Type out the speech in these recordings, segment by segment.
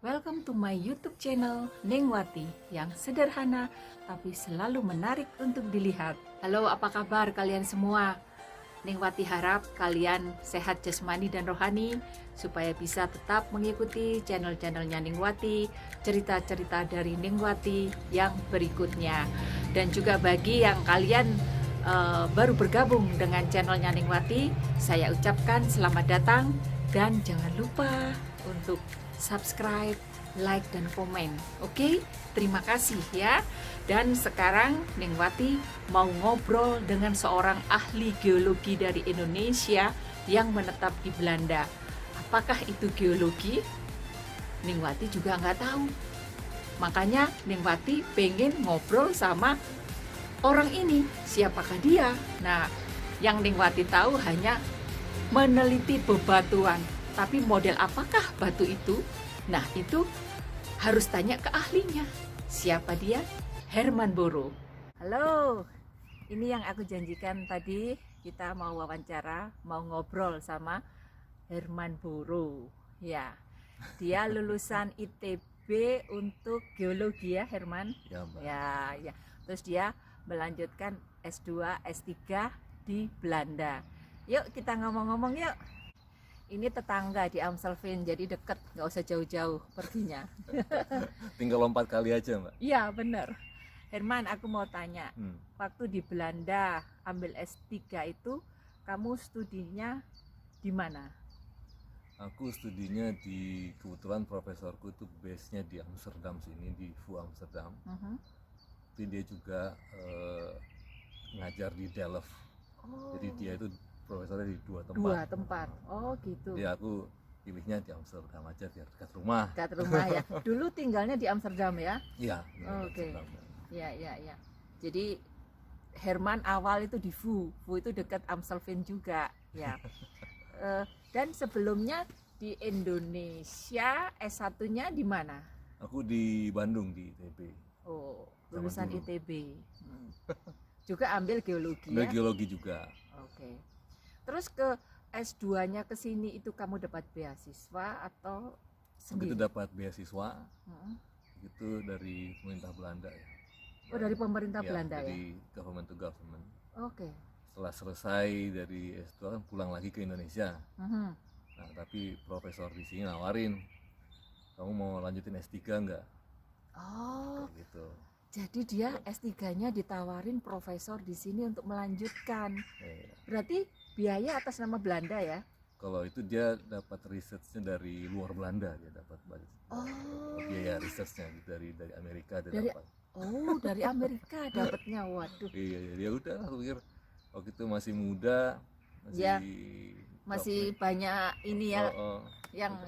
Welcome to my YouTube channel Ningwati yang sederhana tapi selalu menarik untuk dilihat. Halo, apa kabar kalian semua? Ningwati harap kalian sehat jasmani dan rohani supaya bisa tetap mengikuti channel-channelnya Ningwati, cerita-cerita dari Ningwati yang berikutnya. Dan juga bagi yang kalian baru bergabung dengan channelnya Ningwati, saya ucapkan selamat datang dan jangan lupa untuk subscribe, like, dan komen. Oke, terima kasih ya. Dan sekarang Ningwati mau ngobrol dengan seorang ahli geologi dari Indonesia yang menetap di Belanda. Apakah itu geologi? Ningwati juga nggak tahu. Makanya Ningwati pengen ngobrol sama orang ini. Siapakah dia? Nah, yang Ningwati tahu hanya meneliti bebatuan. Tapi model apakah batu itu? Nah, itu harus tanya ke ahlinya. Siapa dia? Herman Boro. Halo, ini yang aku janjikan tadi. Kita mau wawancara, mau ngobrol sama Herman Boro. Ya, dia lulusan ITB untuk geologi ya, Herman? Ya, Mbak. Ya. Terus dia melanjutkan S2, S3 di Belanda. Yuk kita ngomong-ngomong yuk. Ini tetangga di Amstelveen, jadi deket, nggak usah jauh-jauh perginya. Tinggal lompat kali aja, Mbak. Iya bener. Herman, aku mau tanya, waktu di Belanda ambil S3 itu, kamu studinya di mana? Aku studinya kebetulan profesorku itu base-nya di Amsterdam sini, di VU Amsterdam. Tapi dia juga ngajar di Delft. Oh. Jadi dia itu profesornya di dua tempat. Oh gitu. Jadi aku pilihnya di Amsterdam aja biar dekat rumah. Dekat rumah ya. Dulu tinggalnya di Amsterdam ya? Iya. Oke. Ya. Jadi Herman awal itu di VU itu dekat Amstelveen juga ya. Dan sebelumnya di Indonesia S1-nya di mana? Aku di Bandung di ITB. Oh, lulusan ITB. Juga ambil geologi Ambil ya? geologi juga. Oke. Terus ke S2-nya ke sini itu kamu dapat beasiswa atau sendiri? Begitu dapat beasiswa. Itu dari pemerintah Belanda ya. Oh, dari pemerintah Ya, Belanda dari ya? government to government. Oke. Setelah selesai dari S2 kan pulang lagi ke Indonesia. Nah, tapi profesor di sini nawarin, kamu mau lanjutin S3 enggak? Oh, kayak gitu. jadi dia S3-nya ditawarin profesor di sini untuk melanjutkan. Berarti biaya atas nama Belanda ya? Kalau itu dia dapat researchnya dari luar Belanda, dia dapat biaya researchnya dari Amerika dia dapat. Oh, dari Amerika dapatnya. Waduh. Iya, dia udah aku pikir waktu itu masih muda, masih banyak ini ya, yang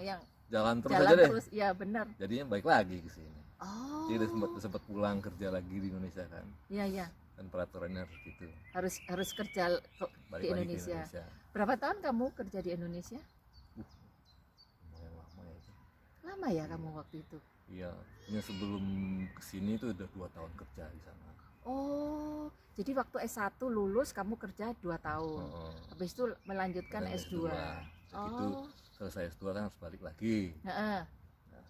jalan terus jalan aja deh. Terus, ya benar. Jadinya balik lagi ke sini. Oh. Jadi sempat pulang kerja lagi di Indonesia kan. Iya. Dan peraturannya harus gitu. Harus kerja di Indonesia. Berapa tahun kamu kerja di Indonesia? Lumayan lama ya itu. Lama ya kamu waktu itu? Iya, sebelum kesini itu udah 2 tahun kerja di sana. Oh, jadi waktu S1 lulus kamu kerja 2 tahun. Habis itu melanjutkan S2. Jadi itu selesai S2 kan harus balik lagi. Nah,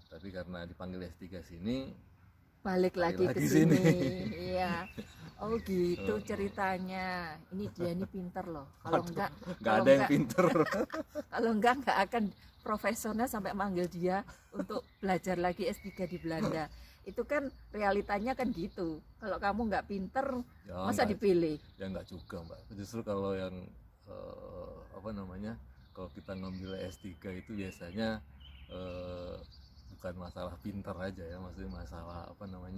tapi karena dipanggil S3 sini, balik lagi ke sini. Iya. Oh gitu ceritanya. Ini dia ini pinter loh. Kalau enggak ada yang pinter. Kalau enggak akan profesornya sampai manggil dia untuk belajar lagi S3 di Belanda. Itu kan realitanya kan gitu. Kalau kamu nggak pinter, ya, masa dipilih? Ya nggak juga, Mbak. Justru kalau yang kalau kita ngambil S3 itu biasanya bukan masalah pintar aja ya, maksudnya masalah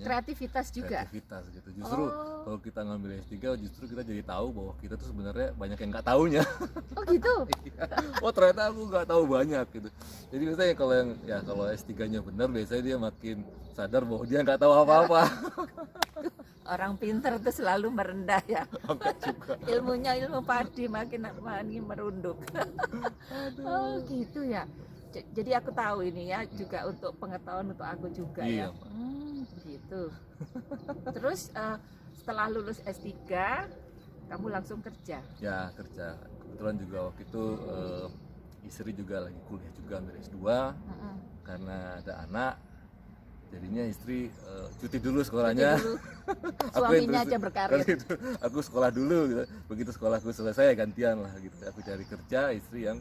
kreativitas juga. Kreativitas gitu. Justru kalau kita ngambil S3 justru kita jadi tahu bahwa kita tuh sebenarnya banyak yang nggak taunya. Oh gitu. Oh ternyata aku nggak tahu banyak gitu. Jadi biasanya kalau S3-nya benar, biasanya dia makin sadar bahwa dia nggak tahu apa-apa. Orang pintar tuh selalu merendah ya. Juga. Ilmunya ilmu padi makin merunduk. Oh gitu ya. Jadi aku tahu ini ya, juga untuk pengetahuan untuk aku juga ya. Gitu. Terus setelah lulus S3 kamu langsung kerja? Ya kerja. Kebetulan juga waktu itu istri juga lagi kuliah juga ambil S2. karena ada anak, jadinya istri cuti dulu sekolahnya. Cuti dulu. Aku Suaminya yang aja berkarir. gitu. Aku sekolah dulu gitu. Begitu sekolahku selesai gantian lah gitu. Aku cari kerja, istri yang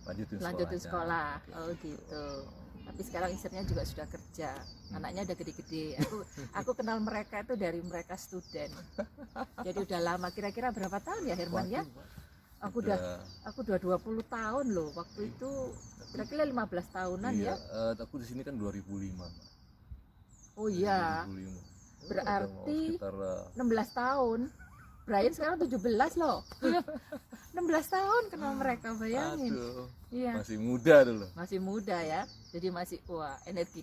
lanjutin sekolah. sekolahnya. Oh gitu. Tapi sekarang istrinya juga sudah kerja, anaknya udah gede-gede. Aku kenal mereka itu dari mereka student. Jadi udah lama. Kira-kira berapa tahun ya Herman ya? Aku udah 20 tahun loh. Waktu itu kira-kira 15 tahunan iya, ya. aku di sini kan 2005. Oh iya. 2005. Berarti sekitar 16 tahun. Brian sekarang 17 loh. 16 tahun kenal mereka, bayangin. Aduh, Iya. masih muda dulu. Masih muda ya. Jadi masih energi.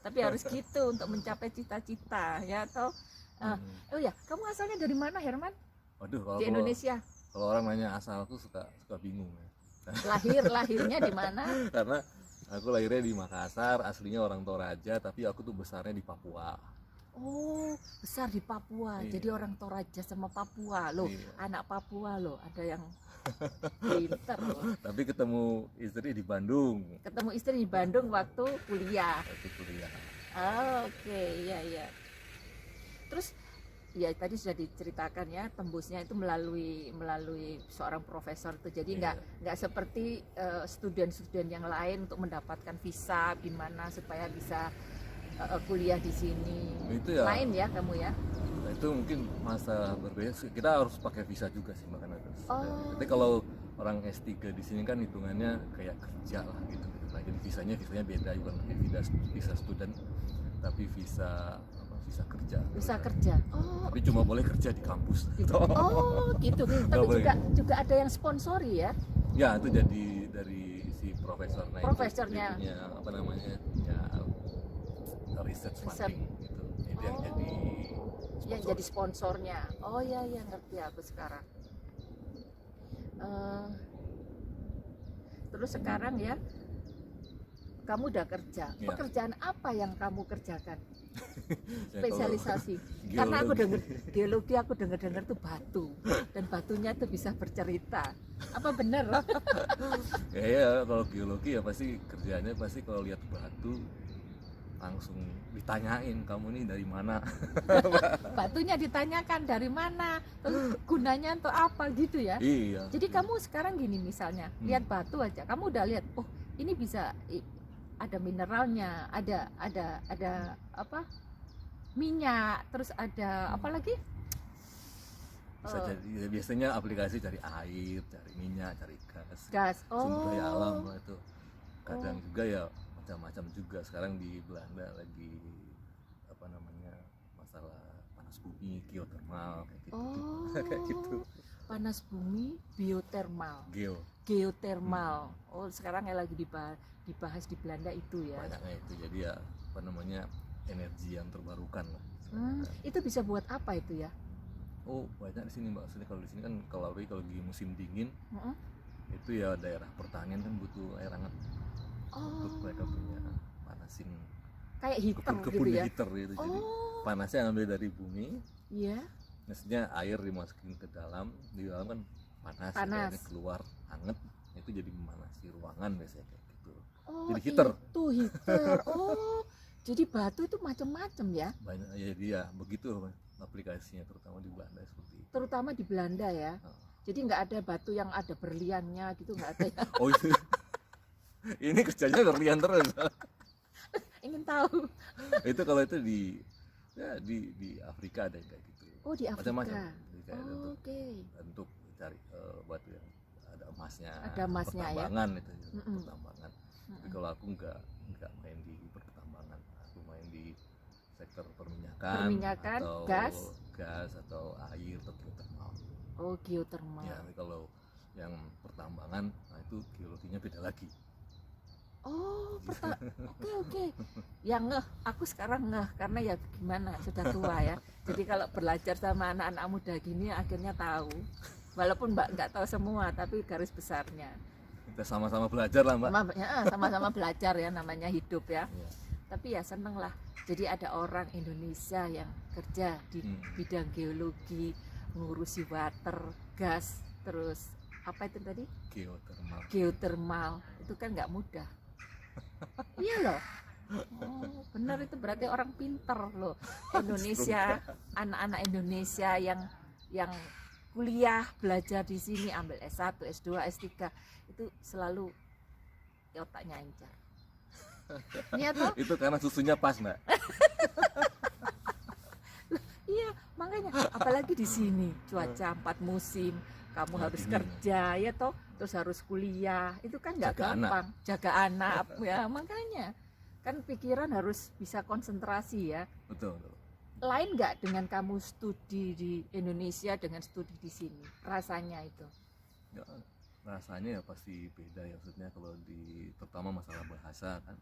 Tapi harus gitu untuk mencapai cita-cita ya atau oh ya, kamu asalnya dari mana Herman? Waduh, kalau Di Indonesia. Kalau orang nanya asal aku suka bingung ya. Lahirnya di mana? Karena aku lahirnya di Makassar, aslinya orang Toraja, tapi aku tuh besarnya di Papua. Oh, besar di Papua. Iya. Jadi orang Toraja sama Papua loh. Iya. Anak Papua loh, ada yang pinter loh. Tapi ketemu istri di Bandung. Ketemu istri di Bandung waktu kuliah. Waktu kuliah. Oke, iya. Terus ya tadi sudah diceritakan ya, tembusnya itu melalui seorang profesor itu. Jadi Iya. nggak seperti studen-studen yang lain untuk mendapatkan visa gimana supaya bisa kuliah di sini. Itu ya. Lain ya kamu ya. Itu mungkin masa berbeda. Kita harus pakai visa juga sih makanya terus. Oh. Tapi kalau orang S3 di sini kan hitungannya kayak kerja lah gitu. Nah, jadi visanya beda, bukan visa student, tapi visa kerja. Bisa kerja. Oh. Tapi cuma boleh kerja di kampus. Oh, gitu. Tapi boleh. juga ada yang sponsori ya. Ya, itu jadi dari si profesor. Nah, Profesornya. itu dia punya apa namanya? Ya, research funding gitu. Itu yang jadi sponsor. Yang jadi sponsornya. Oh ya, ngerti aku sekarang. Terus sekarang ya, kamu udah kerja. Ya. Pekerjaan apa yang kamu kerjakan? Ya, Spesialisasi. kalau Karena aku geologi. dengar aku dengar tuh batu dan batunya tuh bisa bercerita. Apa benar? Ya, kalau geologi ya pasti kerjanya kalau lihat batu langsung ditanyain kamu nih dari mana. Batunya ditanyakan dari mana, terus gunanya untuk apa gitu ya. Iya. Jadi kamu sekarang gini misalnya, lihat batu aja, kamu udah lihat, oh ini bisa ada mineralnya, ada apa? Minyak, terus ada apa lagi? Bisa jadi biasanya aplikasi cari air, cari minyak, cari Gas. sumber daya alam lah itu. Kadang juga ya macam-macam juga. Sekarang di Belanda lagi apa namanya masalah panas bumi, geothermal kayak gitu. Kayak gitu. Panas bumi, biotermal, geothermal. Oh sekarang yang lagi dibahas di Belanda itu ya. Banyaknya itu, jadi ya apa namanya energi yang terbarukan lah. Itu bisa buat apa itu ya? Oh banyak di sini mbak. Soalnya kalau di sini kan kalau di musim dingin itu ya daerah pertanian kan butuh air hangat. Untuk mereka punya panasin kayak heater gitu kebunnya ya. Heater gitu. Jadi panasnya ngambil dari bumi. Iya. Maksudnya air dimasukin ke dalam, di dalam kan panas. Akhirnya keluar hangat, itu jadi memanasi ruangan biasanya kayak gitu. Jadi heater. Itu heater. Oh, jadi batu itu macam-macam ya? Banyak ya dia begitu aplikasinya, terutama di Belanda seperti itu. Terutama di Belanda ya. Jadi nggak ada batu yang ada berliannya gitu, nggak ada ya? Oh itu. Ini kerjanya berlian terus. Ingin tahu. Itu kalau itu di Afrika ada yang kayak gitu. Oh di Afrika. Macam-macam. Oke. Untuk cari batu yang ada emasnya. Ada emasnya ya. Pertambangan itu pertambangan. Tapi kalau aku nggak main di pertambangan, aku main di sektor perminyakan atau gas atau air atau geothermal. Oh geothermal. Ya, kalau yang pertambangan, nah itu geologinya beda lagi. Oh, oke. Ya aku sekarang karena ya gimana sudah tua ya. Jadi kalau belajar sama anak-anak muda gini akhirnya tahu. Walaupun Mbak nggak tahu semua, tapi garis besarnya. Kita sama-sama belajar lah Mbak. Sama-sama belajar ya, namanya hidup ya. Tapi ya seneng lah. Jadi ada orang Indonesia yang kerja di bidang geologi, mengurusi water, gas, terus apa itu tadi? Geothermal. Geothermal itu kan nggak mudah. Iya loh. Oh, benar, itu berarti orang pinter loh. Indonesia, anak-anak Indonesia yang kuliah belajar di sini, ambil S1, S2, S3 itu selalu otaknya encer. Iya toh? Itu karena susunya pas, Mbak. Iya, makanya apalagi di sini cuaca 4 musim, kamu harus kerja ya toh, terus harus kuliah, itu kan nggak gampang. Jaga anak ya, makanya kan pikiran harus bisa konsentrasi ya. Betul. Lain nggak dengan kamu studi di Indonesia dengan studi di sini, rasanya itu? Ya, rasanya ya pasti beda ya, maksudnya kalau terutama masalah bahasa kan,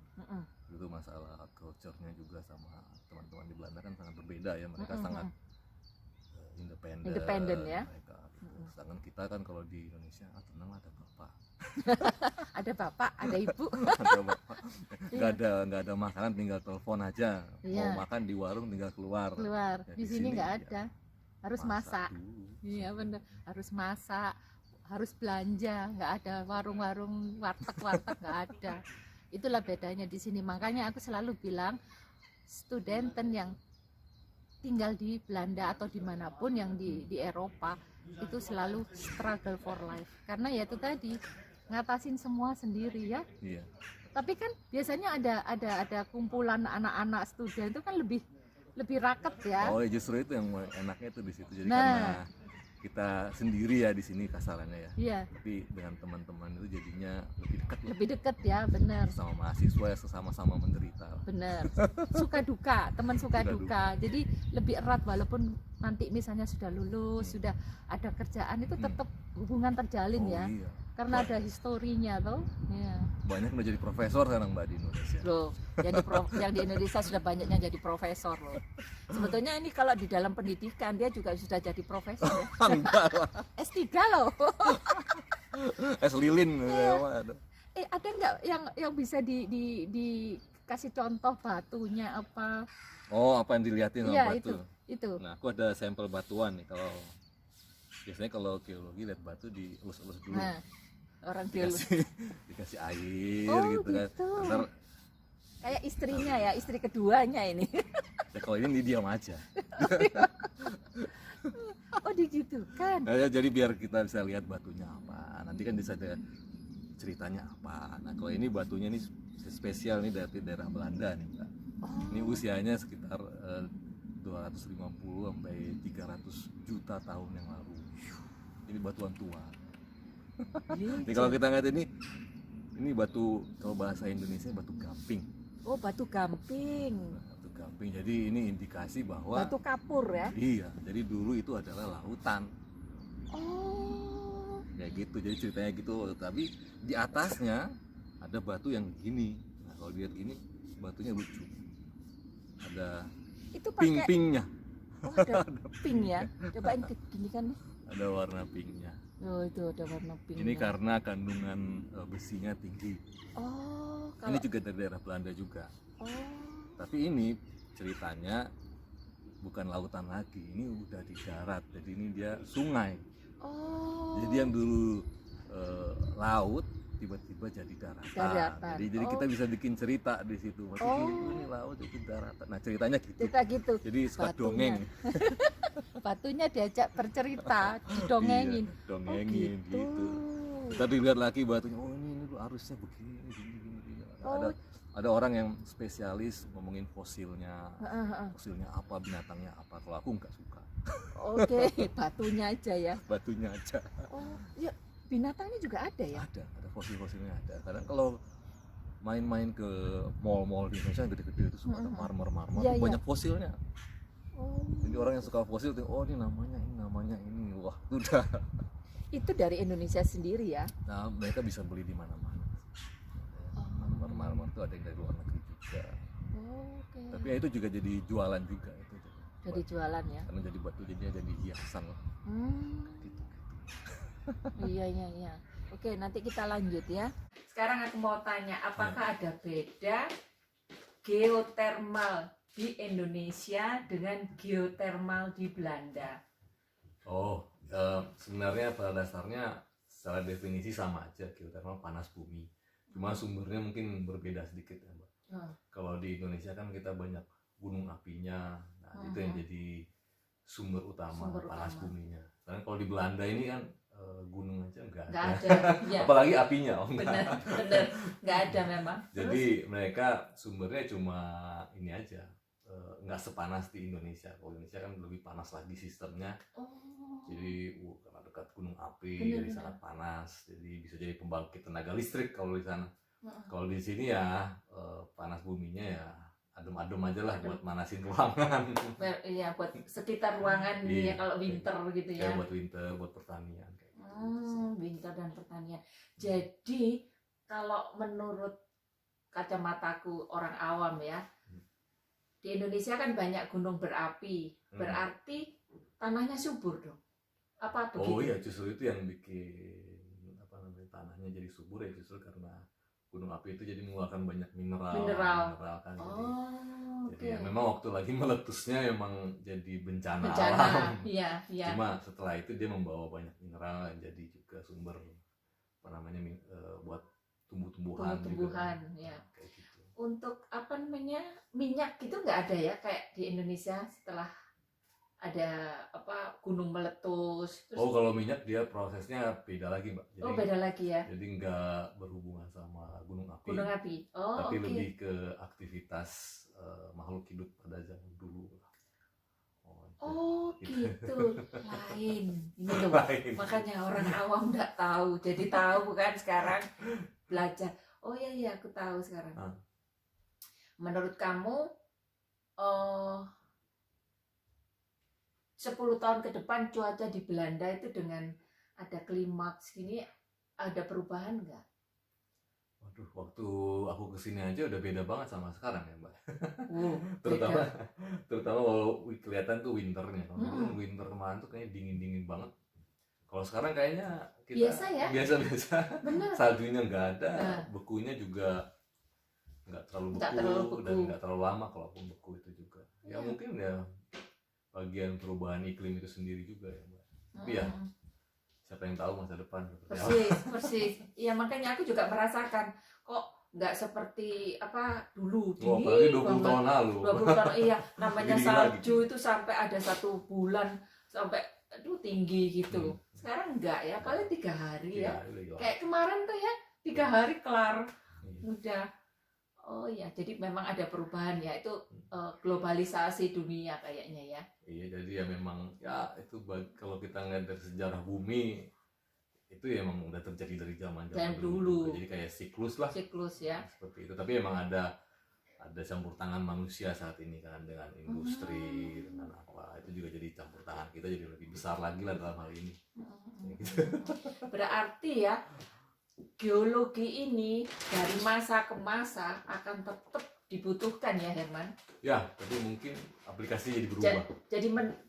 itu masalah culture-nya juga sama teman-teman di Belanda kan sangat berbeda ya, mereka sangat independen ya mereka gitu. Sedangkan kita kan kalau di Indonesia tenang, ada bapak ada bapak, ada ibu. ada bapak, nggak ada makanan tinggal telepon aja, mau makan di warung tinggal keluar. Ya, di sini nggak ada, harus masak. Iya benar, harus masak, harus belanja, nggak ada warung-warung, warteg nggak ada. Itulah bedanya di sini. Makanya aku selalu bilang studenten yang tinggal di Belanda atau dimanapun yang di Eropa itu selalu struggle for life, karena ya itu tadi ngatasin semua sendiri ya. Iya. Tapi kan biasanya ada kumpulan anak-anak student itu kan lebih raket ya. Oh, justru itu yang enaknya itu di situ. Jadi karena kita sendiri ya di sini kasarannya ya. Iya. Tapi dengan teman-teman itu jadinya lebih dekat ya, benar. Sama mahasiswa ya, sama-sama menderita. Benar. Suka duka, teman suka duka. Jadi lebih erat walaupun nanti misalnya sudah lulus, sudah ada kerjaan, itu tetap hubungan terjalin ya. Iya. Karena ada historinya toh. Iya. Banyak udah jadi profesor sekarang Mbak di Indonesia. Loh, yang di Indonesia sudah banyaknya jadi profesor loh. Sebetulnya ini kalau di dalam pendidikan dia juga sudah jadi profesor ya. Enggak lah. S3 loh. S lilin. Iya. Ada nggak yang bisa dikasih contoh batunya apa? Oh, apa yang dilihatin sama batu? Itu. Nah, aku ada sampel batuan nih. Biasanya kalau geologi lihat batu dielus-elus dulu. Nah, orang dikasih air gitu kan. Ntar, kayak istrinya ya, istri keduanya ini. Ya kalau ini diam aja. Oh gitu kan. Nah, jadi biar kita bisa lihat batunya apa. Nanti kan bisa ada ceritanya apa. Nah, kalau ini batunya ini spesial nih dari daerah Belanda nih, Mbak. Ini usianya sekitar 250 sampai 300 juta tahun yang lalu. Ini batuan tua. Ini kalau kita ngeliat ini batu, kalau bahasa Indonesia batu gamping. Oh, batu gamping. Batu gamping. Jadi ini indikasi bahwa batu kapur ya. Iya, jadi dulu itu adalah lautan. Oh. Ya gitu, jadi ceritanya gitu. Tapi di atasnya ada batu yang gini. Nah, kalau lihat gini batunya lucu. Ada itu pakai pink-pinknya. Oh, ada pink ya. Cobain gini kan. Ada warna pinknya. Oh, itu ada warna pink. Ini karena kandungan besinya tinggi. Oh, ini juga dari daerah Belanda juga. Oh. Tapi ini ceritanya bukan lautan lagi, ini udah di darat. Jadi ini dia sungai. Oh. Jadi yang dulu laut tiba-tiba jadi daratan. Jadi kita bisa bikin cerita di situ. Ini laut itu daratan. Nah, ceritanya gitu. Gitu. Jadi suka dongeng. Batunya diajak bercerita, didongengin. Iya, dongengin gitu. Kita dilihat lagi batunya. Oh, ini arusnya begini. Ada orang yang spesialis ngomongin fosilnya. Fosilnya apa, binatangnya apa. Kalau aku nggak suka. Oke, batunya aja ya. Batunya aja. Oh, ya. Binatangnya juga ada ya? Ada fosil-fosilnya ada. Kadang kalau main-main ke mall-mall di Indonesia yang gede-gede itu suka ada marmer banyak fosilnya. Oh. Jadi orang yang suka fosil tuh, oh ini namanya ini, wah udah. Itu dari Indonesia sendiri ya? Nah, mereka bisa beli di mana-mana. Marmer itu ada yang dari luar negeri juga. Okay. Tapi ya itu juga jadi jualan juga itu. Jadi jualan ya? Karena jadi batu jadinya jadi hiasan loh. Gitu. Iya. Oke, nanti kita lanjut ya. Sekarang aku mau tanya, apakah ada beda geotermal di Indonesia dengan geotermal di Belanda? Oh, sebenarnya pada dasarnya secara definisi sama aja, geotermal panas bumi. Cuma sumbernya mungkin berbeda sedikit ya Mbak. Hmm. Kalau di Indonesia kan kita banyak gunung apinya, nah itu yang jadi sumber utama panas buminya. Karena kalau di Belanda ini kan gunung aja nggak ada. Ya. Apalagi apinya. Benar, nggak ada memang. Jadi mereka sumbernya cuma ini aja, nggak sepanas di Indonesia. Kalau Indonesia kan lebih panas lagi sistemnya. Jadi karena dekat gunung api, jadi sangat panas. Jadi bisa jadi pembangkit tenaga listrik kalau di sana. Kalau di sini ya panas buminya ya adem-adem aja lah buat manasin ruangan. Iya, buat sekitar ruangan ya kalau winter gitu ya. Kayak buat winter, buat pertanian kayak gitu. Winter dan pertanian. Jadi kalau menurut kacamataku orang awam ya, di Indonesia kan banyak gunung berapi, berarti tanahnya subur dong. Apa begitu? Oh iya, justru itu yang bikin apa namanya tanahnya jadi subur ya, justru karena gunung api itu jadi mengeluarkan banyak mineral kan. Jadi ya memang waktu lagi meletusnya emang jadi bencana alam. Iya. Cuma setelah itu dia membawa banyak mineral yang jadi juga sumber apa namanya buat tumbuh-tumbuhan juga. Ya. Kayak gitu. Untuk apa namanya minyak gitu nggak ada ya kayak di Indonesia setelah ada apa gunung meletus. Terus, kalau minyak dia prosesnya beda lagi Mbak. Jadi, beda lagi ya. Jadi nggak berhubungan sama gunung api. Tapi lebih ke aktivitas makhluk hidup pada zaman dulu. Gitu. Lain. Ini loh. Makanya orang awam nggak tahu. Jadi tahu kan sekarang belajar. Oh iya aku tahu sekarang. Menurut kamu 10 tahun ke depan cuaca di Belanda itu dengan ada klimaks gini ada perubahan nggak? Waduh, waktu aku kesini aja udah beda banget sama sekarang ya Mbak. terutama kalau kelihatan tuh winternya. Kalau winter kemarin tuh kayaknya dingin banget. Kalau sekarang kayaknya kita biasa-biasa. Saljunya nggak ada, bekunya juga nggak terlalu beku dan nggak terlalu lama kalaupun beku itu juga. Ya mungkin ya bagian perubahan iklim itu sendiri juga ya Mbak. Tapi ya siapa yang tahu masa depan. Persis. Iya makanya aku juga merasakan kok nggak seperti apa dulu dingin apalagi 20 tahun lalu. 20 tahun iya namanya salju itu sampai ada 1 bulan sampai tinggi gitu. Sekarang enggak ya, paling 3 hari ya. Kayak kemarin tuh ya 3 hari kelar. Udah. Oh ya, jadi memang ada perubahan ya, itu globalisasi dunia kayaknya ya. Iya, jadi ya memang ya itu kalau kita ngeliat dari sejarah bumi itu ya emang udah terjadi dari zaman dulu. Jadi kayak siklus ya. Seperti itu. Tapi emang ada campur tangan manusia saat ini kan dengan industri dengan apa itu juga jadi campur tangan kita jadi lebih besar lagi lah dalam hal ini. Berarti ya geologi ini dari masa ke masa akan tetap dibutuhkan ya Herman. Ya, tapi mungkin aplikasi jadi berubah.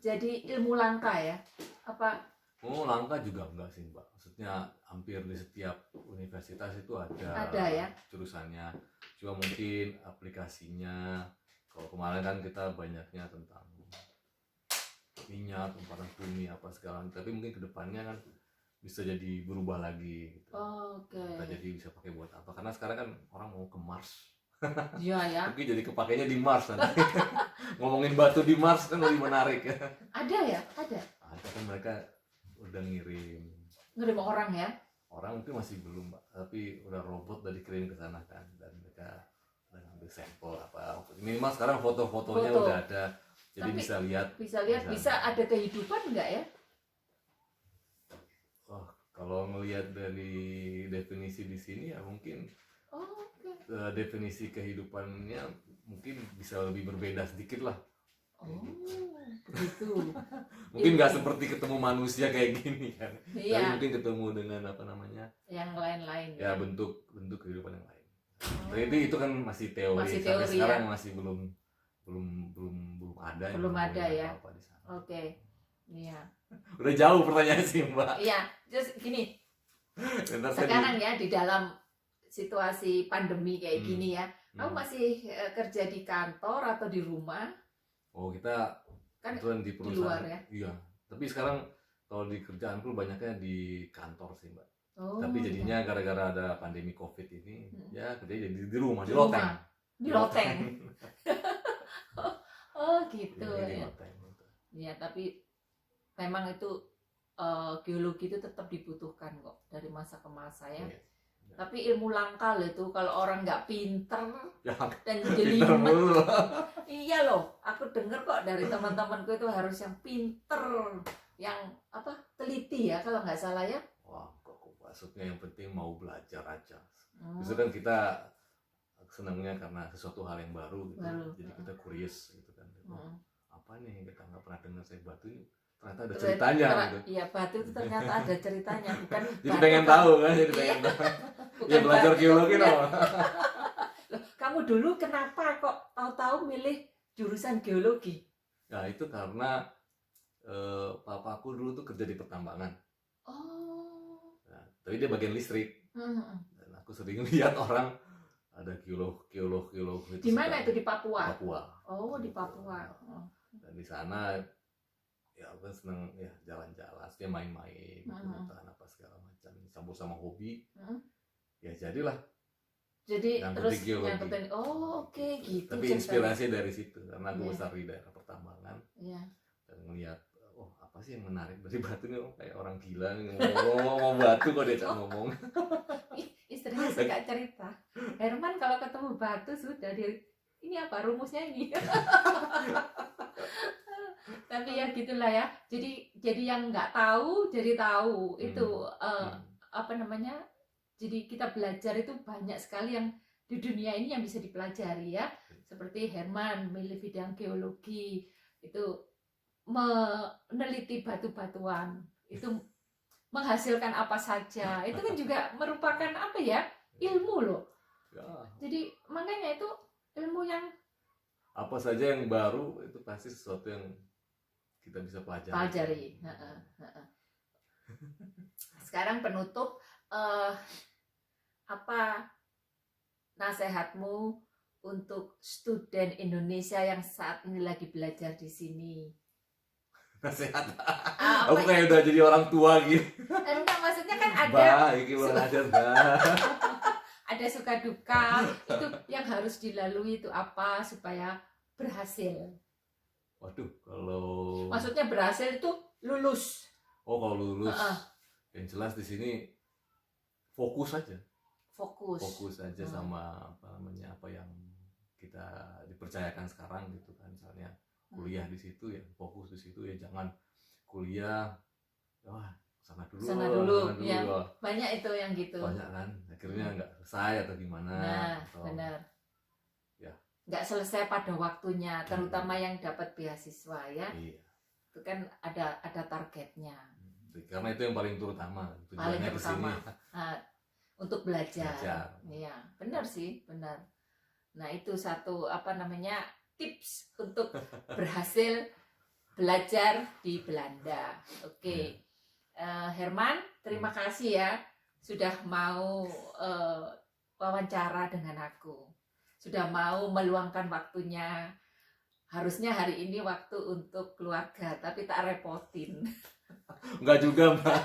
Jadi ilmu langka ya? Apa? Oh, langka juga enggak sih Mbak. Maksudnya hampir di setiap universitas itu ada ya? Jurusannya. Cuma mungkin aplikasinya. Kalau kemarin kan kita banyaknya tentang minyak, panas bumi apa segala. Tapi mungkin kedepannya kan bisa jadi berubah lagi gitu. Kita jadi bisa pakai buat apa? Karena sekarang kan orang mau ke Mars. Iya ya. Mungkin jadi kepakainya di Mars nanti. Ngomongin batu di Mars kan lebih menarik ya. Ada ya? Ada kan mereka udah ngirim orang ya? Orang mungkin masih belum Mbak, tapi udah robot udah dikirim ke sana kan, dan mereka udah ngambil sampel apa. Minimal sekarang foto-fotonya udah ada, jadi tapi bisa lihat. Bisa ada kehidupan nggak ya? Kalau melihat dari definisi di sini ya mungkin definisi kehidupannya mungkin bisa lebih berbeda sedikit lah. Begitu. Mungkin nggak seperti ketemu manusia kayak gini kan. Iya. Tapi mungkin ketemu dengan apa namanya? Yang lain-lain. Ya bentuk kehidupan yang lain. Tapi itu kan masih teori. Sampai sekarang masih belum ada. Belum ada ya. Oke. Iya. Udah jauh pertanyaan sih Mbak. Iya. Terus gini. Sekarang ya di dalam situasi pandemi kayak gini ya, kamu masih kerja di kantor atau di rumah? Oh, kita kan di perusahaan. Di luar ya? Iya. Tapi sekarang kalau di kerjaanku banyaknya di kantor sih Mbak. Oh, Tapi jadinya gara-gara ada pandemi COVID ini, ya kerja jadi di rumah, di Di loteng. rumah. Di loteng. Oh gitu Iya, di ya. loteng. Ya, tapi memang itu geologi itu tetap dibutuhkan kok dari masa ke masa ya. Iya. Tapi ilmu langka loh itu kalau orang nggak pinter Ya, dan pinter jelimet. mulu. Iya loh, aku denger kok dari teman-temanku itu harus yang pinter, yang apa teliti ya kalau nggak salah ya. Wah, kok maksudnya yang penting mau belajar aja. Hmm. Justru kan kita senangnya karena sesuatu hal yang baru gitu. Baru. Jadi kita curious gitu kan. Hmm. Apa nih yang kita nggak pernah dengar, saya batu ini ternyata ada ceritanya gitu. Iya, batu itu ternyata ada ceritanya, bukan Jadi batu pengen kan. tahu kan, jadi pengen tahu. Bukan Ya belajar batu. geologi Iya. dong. Loh, kamu dulu kenapa kok tahu-tahu milih jurusan geologi? Nah itu karena papaku dulu tuh kerja di pertambangan. Oh. Nah, tapi dia bagian listrik. Hmm. Dan aku sering lihat orang ada geolog itu. Di mana itu, di Papua? Papua. Oh, di Papua. Oh. Dan di sana ya aku kan seneng ya jalan-jalan, dia main-main, hutan apa segala macam, campur sama hobi. Ya jadilah. Jadi Nyangkut terus di geologi. nyangkutin. Oh, oke gitu. Tapi ceritanya. inspirasi dari situ karena aku Iya. besar di daerah pertambangan Iya. dan ngelihat oh apa sih yang menarik dari batu nih, oh, kayak orang gila nih ngomong batu kok dia ngomong. Istrinya suka cerita. Herman kalau ketemu batu sudah ini apa rumusnya ini? Tapi ya gitulah ya. Jadi yang nggak tahu jadi tahu. Itu apa namanya? Jadi kita belajar itu banyak sekali yang di dunia ini yang bisa dipelajari ya. Seperti Herman milih bidang geologi, itu meneliti batu-batuan, itu menghasilkan apa saja. Itu kan juga merupakan apa ya? Ilmu loh. Ya, Jadi makanya itu ilmu yang apa saja yang baru itu pasti sesuatu yang kita bisa pelajari. Sekarang penutup, apa nasihatmu untuk student Indonesia yang saat ini lagi belajar di sini? Nasihat. Apa Aku kayak udah jadi orang tua gitu. enggak, maksudnya kan ada Baik, belajar ada suka duka itu yang harus dilalui itu apa supaya berhasil. Waduh, kalau Maksudnya berhasil itu lulus. oh kalau lulus, yang jelas di sini fokus aja. Fokus aja sama apa namanya, apa yang kita dipercayakan sekarang gitu kan, misalnya kuliah di situ ya fokus di situ, ya jangan kuliah wah sana dulu Ya, banyak itu yang gitu. banyak kan akhirnya nggak selesai atau gimana. Nah, atau, benar. Ya. Nggak selesai pada waktunya, terutama yang dapat beasiswa ya. iya. Itu kan ada targetnya. Karena itu yang paling terutama tujuannya Paling ke sini. terutama. Untuk belajar. Belajar. Iya, benar sih, benar. Nah, itu satu apa namanya? Tips untuk berhasil belajar di Belanda. Oke. Herman, terima kasih ya sudah mau wawancara dengan aku. Sudah mau meluangkan waktunya. Harusnya hari ini waktu untuk keluarga, tapi tak repotin. Enggak juga, Mbak.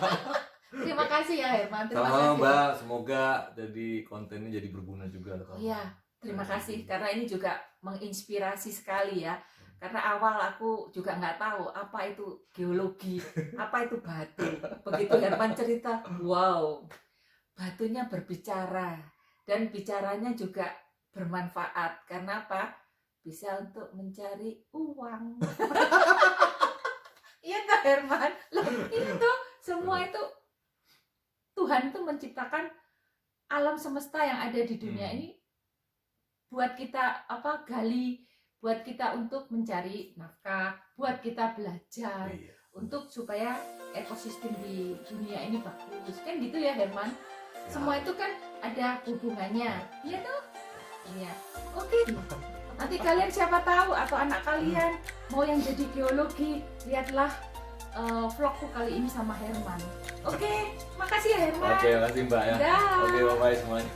Terima kasih ya Herman. Terima Sama-sama, kasih. Mbak. Semoga jadi kontennya jadi berguna juga. Iya, terima kasih karena ini juga menginspirasi sekali ya. Karena awal aku juga nggak tahu apa itu geologi, apa itu batu. Begitu Herman cerita, wow, batunya berbicara dan bicaranya juga bermanfaat. Karena apa? Bisa untuk mencari uang. Iya tuh Herman, loh itu semua itu Tuhan tuh menciptakan alam semesta yang ada di dunia ini buat kita apa gali, buat kita untuk mencari nafkah, buat kita belajar, untuk supaya ekosistem di dunia ini bagus. Kan gitu ya Herman. Semua itu kan ada hubungannya. Iya tuh. Iya. Oke. Nanti kalian siapa tahu atau anak kalian mau yang jadi geologi, lihatlah vlogku kali ini sama Herman. Oke, makasih ya Herman. Oke, makasih Mbak ya. Dah. Oke, bye-bye semuanya.